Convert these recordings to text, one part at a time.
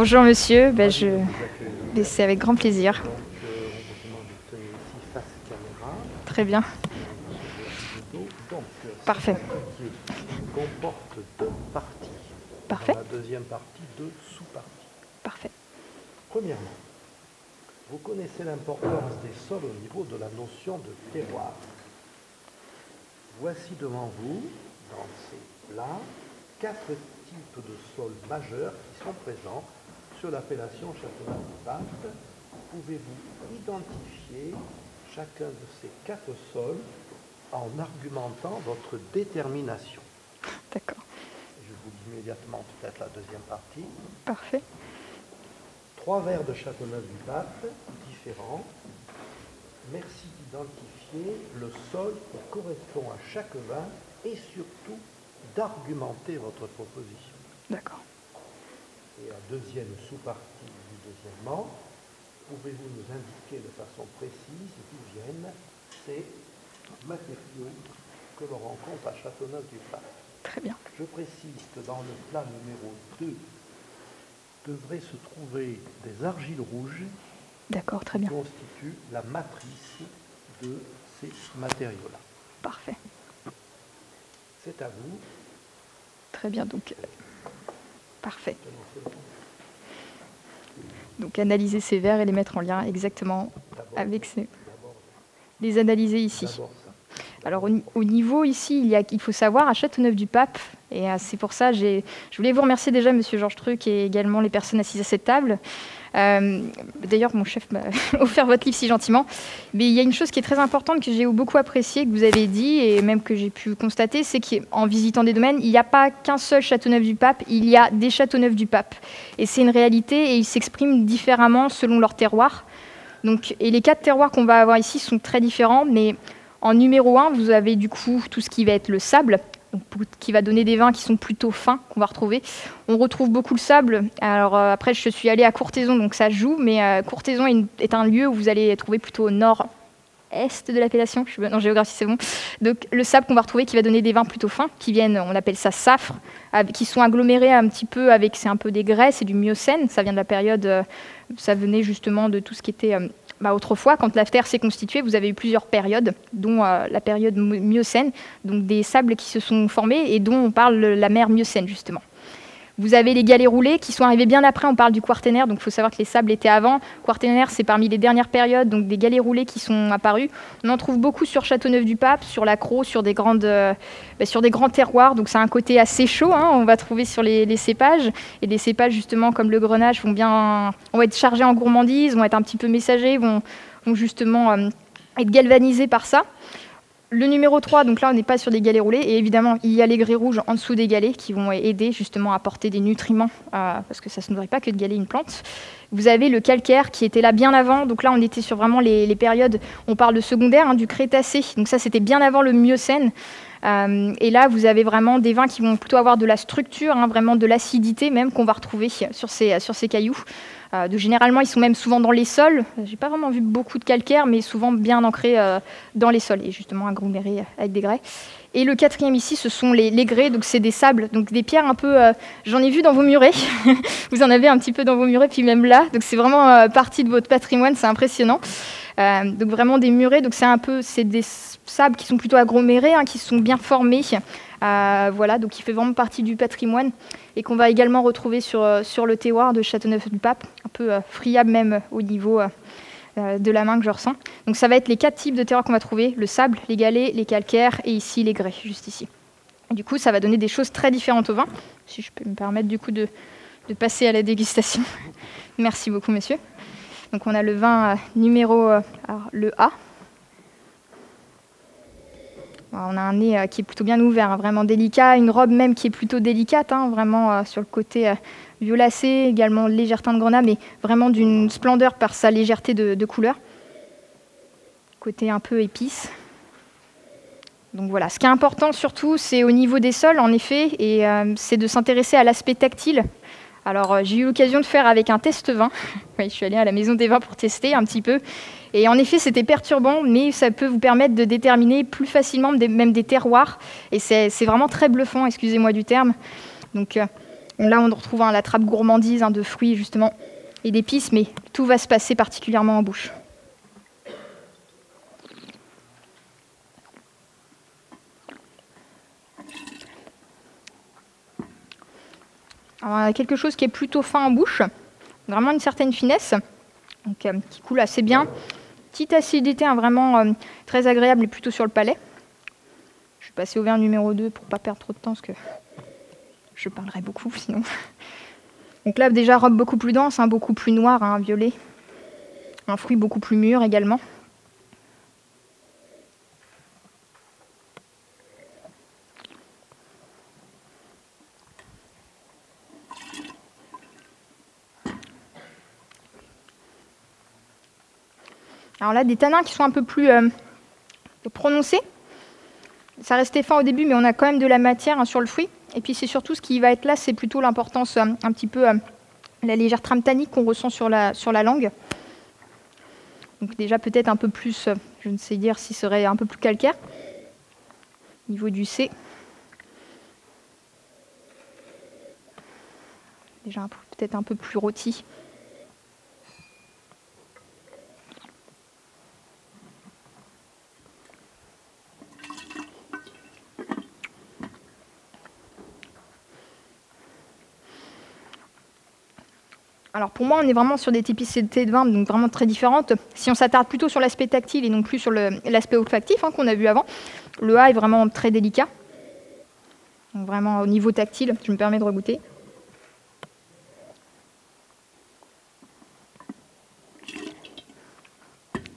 Bonjour monsieur, c'est avec grand plaisir. Donc, on vous demande de tenir ici face caméra. Très bien. Donc, Parfait. cet atelier comporte deux parties. Parfait. Dans la deuxième partie, deux sous-parties. Parfait. Premièrement, vous connaissez l'importance des sols au niveau de la notion de terroir. Voici devant vous, dans ces plats, 4 types de sols majeurs qui sont présents sur l'appellation Châteauneuf-du-Pape. Pouvez-vous identifier chacun de ces 4 sols en argumentant votre détermination? D'accord. Je vous dis immédiatement peut-être la deuxième partie. Parfait. 3 verres de Châteauneuf-du-Pape différents. Merci d'identifier le sol qui correspond à chaque vin et surtout d'argumenter votre proposition. D'accord. Et la deuxième sous-partie du deuxièmement, pouvez-vous nous indiquer de façon précise d'où viennent ces matériaux que l'on rencontre à Châteauneuf-du-Pape? Très bien. Je précise que dans le plat numéro 2 devrait se trouver des argiles rouges. D'accord, très bien. Qui constituent la matrice de ces matériaux-là. Parfait. C'est à vous. Très bien, donc parfait. Donc analyser ces verres et les mettre en lien exactement avec les analyser ici. Alors au niveau ici, il faut savoir à Châteauneuf-du-Pape, et c'est pour ça je voulais vous remercier déjà Monsieur Georges Truc et également les personnes assises à cette table. D'ailleurs mon chef m'a offert votre livre si gentiment, mais il y a une chose qui est très importante que j'ai beaucoup appréciée, que vous avez dit et même que j'ai pu constater, c'est qu'en visitant des domaines, il n'y a pas qu'un seul Châteauneuf-du-Pape, il y a des Châteauneuf-du-Pape, et c'est une réalité et ils s'expriment différemment selon leur terroir. Donc, et les 4 terroirs qu'on va avoir ici sont très différents, mais en numéro 1, vous avez du coup tout ce qui va être le sable, donc, qui va donner des vins qui sont plutôt fins, qu'on va retrouver. On retrouve beaucoup le sable. Alors après, je suis allée à Courthézon, donc ça joue, mais Courthézon est un lieu où vous allez trouver plutôt au nord-est de l'appellation. Je suis bonne en géographie, c'est bon. Donc le sable qu'on va retrouver qui va donner des vins plutôt fins, qui viennent, on appelle ça safre, qui sont agglomérés un petit peu avec, c'est un peu des grès, c'est du miocène. Ça vient de la période, ça venait justement de tout ce qui était... autrefois, quand la terre s'est constituée, vous avez eu plusieurs périodes, dont la période miocène, donc des sables qui se sont formés et dont on parle la mer miocène, justement. Vous avez les galets roulés qui sont arrivés bien après, on parle du quaternaire, donc il faut savoir que les sables étaient avant. Quaternaire, c'est parmi les dernières périodes, donc des galets roulés qui sont apparus. On en trouve beaucoup sur Châteauneuf-du-Pape, sur la Crau, sur des grands terroirs, donc c'est un côté assez chaud, hein, on va trouver sur les cépages. Et des cépages, justement, comme le Grenache, vont être chargés en gourmandise, vont être un petit peu messagers, vont justement être galvanisés par ça. Le numéro 3, donc là on n'est pas sur des galets roulés, et évidemment il y a les grès rouges en dessous des galets qui vont aider justement à apporter des nutriments, parce que ça ne se nourrit pas que de galets une plante. Vous avez le calcaire qui était là bien avant, donc là on était sur vraiment les périodes, on parle de secondaire, hein, du Crétacé, donc ça c'était bien avant le Miocène. Et là vous avez vraiment des vins qui vont plutôt avoir de la structure, hein, vraiment de l'acidité même qu'on va retrouver sur ces cailloux. Généralement, ils sont même souvent dans les sols. J'ai pas vraiment vu beaucoup de calcaire, mais souvent bien ancrés dans les sols et justement agglomérés avec des grès. Et le 4e ici, ce sont les grès, donc c'est des sables, donc des pierres un peu. J'en ai vu dans vos murets. Vous en avez un petit peu dans vos murets, puis même là. Donc c'est vraiment partie de votre patrimoine, c'est impressionnant. Donc vraiment des murets, donc c'est des sables qui sont plutôt agglomérés, hein, qui sont bien formés. Voilà, donc il fait vraiment partie du patrimoine et qu'on va également retrouver sur le terroir de Châteauneuf-du-Pape, un peu friable même au niveau de la main que je ressens. Donc ça va être les 4 types de terroirs qu'on va trouver, le sable, les galets, les calcaires et ici les grès, juste ici. Et du coup, ça va donner des choses très différentes au vin, si je peux me permettre du coup de passer à la dégustation. Merci beaucoup, monsieur. Donc on a le vin numéro le A. On a un nez qui est plutôt bien ouvert, hein, vraiment délicat, une robe même qui est plutôt délicate, hein, vraiment sur le côté violacé, également légère teinte de grenat, mais vraiment d'une splendeur par sa légèreté de couleur. Côté un peu épice. Donc voilà, ce qui est important surtout, c'est au niveau des sols, en effet, et c'est de s'intéresser à l'aspect tactile. Alors j'ai eu l'occasion de faire avec un test vin. Oui, je suis allée à la Maison des Vins pour tester un petit peu. Et en effet, c'était perturbant, mais ça peut vous permettre de déterminer plus facilement même des terroirs. Et c'est vraiment très bluffant, excusez-moi du terme. Donc Donc là, on retrouve la trappe gourmandise de fruits, justement, et d'épices, mais tout va se passer particulièrement en bouche. Alors, on a quelque chose qui est plutôt fin en bouche, vraiment une certaine finesse, donc, qui coule assez bien. Petite acidité vraiment très agréable et plutôt sur le palais. Je vais passer au verre numéro 2 pour ne pas perdre trop de temps, parce que je parlerai beaucoup sinon. Donc là, déjà, robe beaucoup plus dense, beaucoup plus noire, violet. Un fruit beaucoup plus mûr également. Alors là, des tanins qui sont un peu plus prononcés. Ça restait fin au début, mais on a quand même de la matière sur le fruit. Et puis c'est surtout ce qui va être là, c'est plutôt l'importance un petit peu, la légère trame tannique qu'on ressent sur la langue. Donc déjà peut-être un peu plus, je ne sais dire si ce serait un peu plus calcaire. Au niveau du C. Déjà peut-être un peu plus rôti. Alors pour moi, on est vraiment sur des typicités de vin, donc vraiment très différentes. Si on s'attarde plutôt sur l'aspect tactile et non plus sur l'aspect olfactif qu'on a vu avant, le A est vraiment très délicat. Donc vraiment au niveau tactile, je me permets de regoûter.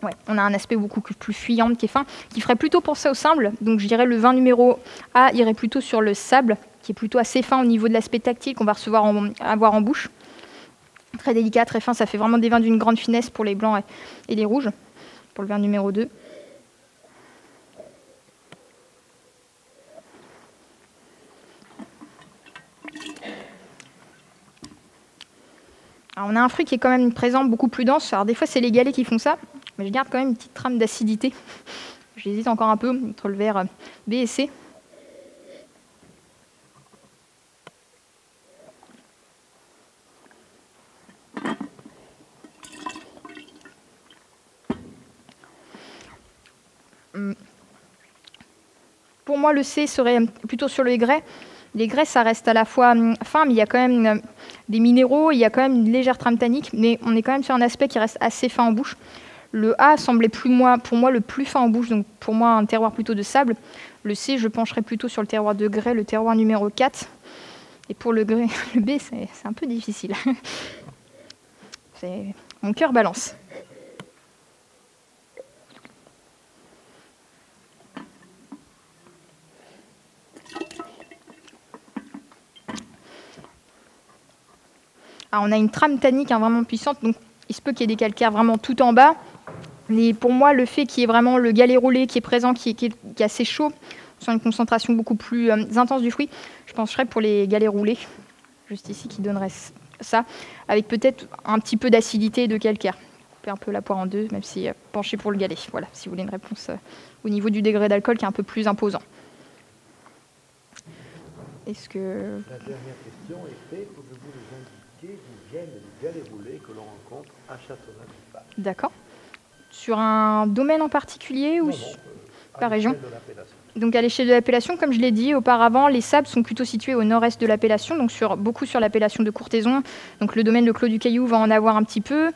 Ouais, on a un aspect beaucoup plus fuyant, qui est fin, qui ferait plutôt penser au sable. Donc je dirais le vin numéro A irait plutôt sur le sable, qui est plutôt assez fin au niveau de l'aspect tactile qu'on va avoir en bouche. Très délicat, très fin, ça fait vraiment des vins d'une grande finesse pour les blancs et les rouges, pour le vin numéro 2. Alors on a un fruit qui est quand même présent, beaucoup plus dense. Alors des fois c'est les galets qui font ça, mais je garde quand même une petite trame d'acidité. J'hésite encore un peu entre le verre B et C. Pour moi, le C serait plutôt sur les grès. Les grès, ça reste à la fois fin, mais il y a quand même des minéraux, il y a quand même une légère trame tannique, mais on est quand même sur un aspect qui reste assez fin en bouche. Le A semblait pour moi le plus fin en bouche, donc pour moi un terroir plutôt de sable. Le C, je pencherais plutôt sur le terroir de grès, le terroir numéro 4. Et pour le B, c'est un peu difficile. Mon cœur balance. Alors, on a une trame tannique vraiment puissante, donc il se peut qu'il y ait des calcaires vraiment tout en bas. Mais pour moi, le fait qu'il y ait vraiment le galet roulé qui est présent, qui est assez chaud, sans une concentration beaucoup plus intense du fruit, je penserais pour les galets roulés, juste ici, qui donnerait ça, avec peut-être un petit peu d'acidité et de calcaire. Couper un peu la poire en deux, même si pencher pour le galet. Voilà, si vous voulez une réponse au niveau du degré d'alcool qui est un peu plus imposant. Est-ce que... La dernière question était, pouvez-vous nous indiquer d'où viennent les galets roulés que l'on rencontre à Châteauneuf-du-Pape? D'accord. Sur un domaine en particulier ou par région? Donc à l'échelle de l'appellation, comme je l'ai dit auparavant, les sables sont plutôt situés au nord-est de l'appellation, donc beaucoup sur l'appellation de Courthézon. Donc le domaine de Clos du Caillou va en avoir un petit peu.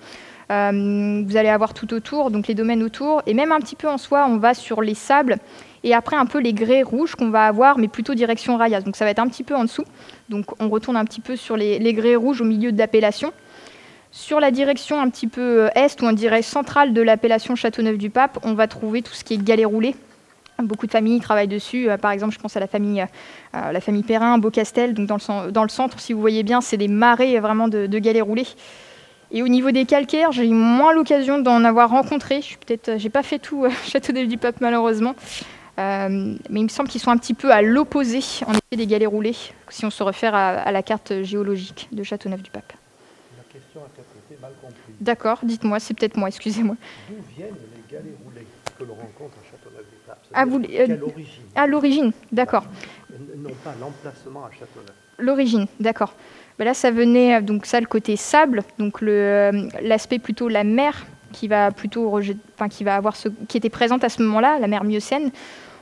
Vous allez avoir tout autour, donc les domaines autour. Et même un petit peu en soi, on va sur les sables. Et après un peu les grès rouges qu'on va avoir, mais plutôt direction Rayas. Donc ça va être un petit peu en dessous. Donc on retourne un petit peu sur les grès rouges au milieu de l'appellation. Sur la direction un petit peu est, ou on dirait centrale de l'appellation Châteauneuf-du-Pape, on va trouver tout ce qui est galets roulés. Beaucoup de familles travaillent dessus. Par exemple, je pense à la famille Perrin, Beaucastel. Donc dans le centre, si vous voyez bien, c'est des marais vraiment de galets roulés. Et au niveau des calcaires, j'ai eu moins l'occasion d'en avoir rencontré. J'ai pas fait tout Châteauneuf-du-Pape malheureusement. Mais il me semble qu'ils sont un petit peu à l'opposé, en effet, des galets roulés, si on se réfère à la carte géologique de Châteauneuf-du-Pape. La question a peut-être été mal comprise. D'accord, dites-moi, c'est peut-être moi, excusez-moi. D'où viennent les galets roulés que l'on rencontre à Châteauneuf-du-Pape? Quelle origine? À l'origine, d'accord. non pas l'emplacement à Châteauneuf. L'origine, d'accord. Ben là, ça venait, donc ça, le côté sable, donc l'aspect plutôt la mer, qui va plutôt qui était présente à ce moment-là, la mer Miocène.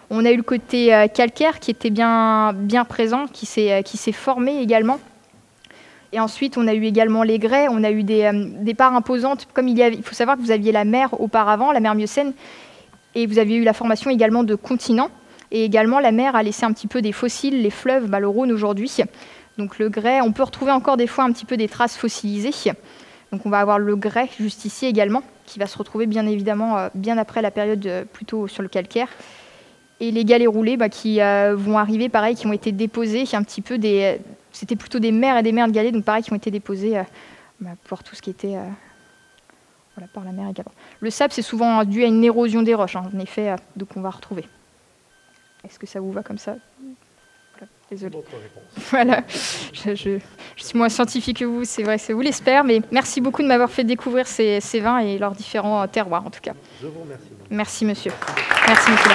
On a eu le côté calcaire qui était bien présent, qui s'est formé également. Et ensuite, on a eu également les grès, on a eu des parts imposantes. Comme il faut savoir que vous aviez la mer auparavant, la mer Miocène, et vous aviez eu la formation également de continents. Et également, la mer a laissé un petit peu des fossiles, les fleuves, le Rhône aujourd'hui. Donc le grès, on peut retrouver encore des fois un petit peu des traces fossilisées. Donc on va avoir le grès juste ici également, qui va se retrouver bien évidemment bien après la période plutôt sur le calcaire. Et les galets roulés qui vont arriver, pareil, qui ont été déposés, un petit peu c'était plutôt des mers et des mers de galets, donc pareil, qui ont été déposés pour tout ce qui était par la mer également. Le sable, c'est souvent dû à une érosion des roches, en effet, donc on va retrouver. Est-ce que ça vous va comme ça? Désolée. Voilà, je suis moins scientifique que vous, c'est vrai, c'est vous l'espère, mais merci beaucoup de m'avoir fait découvrir ces vins et leurs différents terroirs, en tout cas. Je vous remercie. Merci, monsieur. Merci, monsieur.